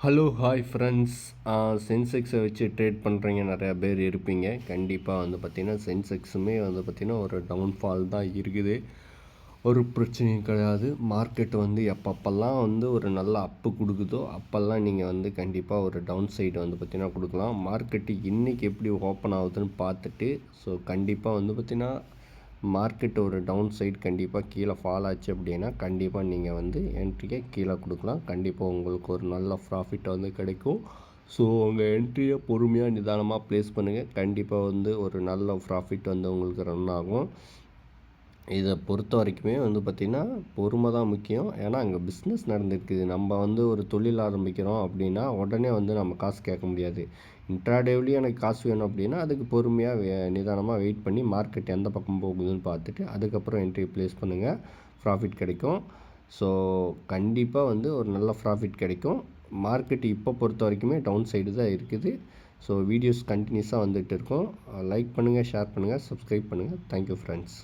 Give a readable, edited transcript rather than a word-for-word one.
Hello hi friends. சென்செக்ஸை வச்சு trade பண்ணுறீங்க நிறையா பேர் இருப்பீங்க. கண்டிப்பாக பார்த்திங்கன்னா சென்செக்ஸுமே பார்த்திங்கன்னா ஒரு டவுன்ஃபால் தான் இருக்குது. ஒரு பிரச்சனையும் கிடையாது. மார்க்கெட் எப்பப்பெல்லாம் ஒரு நல்ல அப்பு கொடுக்குதோ அப்போல்லாம் நீங்கள் கண்டிப்பாக ஒரு டவுன் சைடு பார்த்திங்கன்னா கொடுக்கலாம். மார்க்கெட்டு இன்றைக்கி எப்படி ஓப்பன் ஆகுதுன்னு பார்த்துட்டு கண்டிப்பாக பார்த்திங்கன்னா மார்க்கெட் ஒரு டவுன் சைடு கண்டிப்பாக கீழே ஃபால் ஆச்சு அப்படின்னா கண்டிப்பாக நீங்கள் என்ட்ரியை கீழே கொடுக்கலாம். கண்டிப்பாக உங்களுக்கு ஒரு நல்ல ப்ராஃபிட் கிடைக்கும். ஸோ உங்கள் என்ட்ரியை பொறுமையாக நிதானமாக ப்ளேஸ் பண்ணுங்கள். கண்டிப்பாக ஒரு நல்ல ப்ராஃபிட் உங்களுக்கு ரன் ஆகும். இதை பொறுத்த வரைக்குமே பார்த்திங்கன்னா பொறுமை தான் முக்கியம். ஏன்னா அங்கே பிஸ்னஸ் நடந்துருக்குது. நம்ம ஒரு தொழில் ஆரம்பிக்கிறோம் அப்படின்னா உடனே நம்ம காசு கேட்க முடியாது. இன்ட்ராடேவ்லேயும் எனக்கு காசு வேணும் அப்படின்னா அதுக்கு பொறுமையாக நிதானமாக வெயிட் பண்ணி மார்க்கெட் எந்த பக்கம் போகுதுன்னு பார்த்துட்டு அதுக்கப்புறம் என்ட்ரி ப்ளேஸ் பண்ணுங்கள். ப்ராஃபிட் கிடைக்கும். ஸோ கண்டிப்பாக ஒரு நல்ல ப்ராஃபிட் கிடைக்கும். மார்க்கெட் இப்போ பொறுத்த வரைக்குமே டவுன் சைடு தான் இருக்குது. ஸோ வீடியோஸ் கண்டினியூஸாக வந்துட்டு இருக்கும். லைக் பண்ணுங்கள், ஷேர் பண்ணுங்கள், சப்ஸ்கிரைப் பண்ணுங்கள். Thank you friends.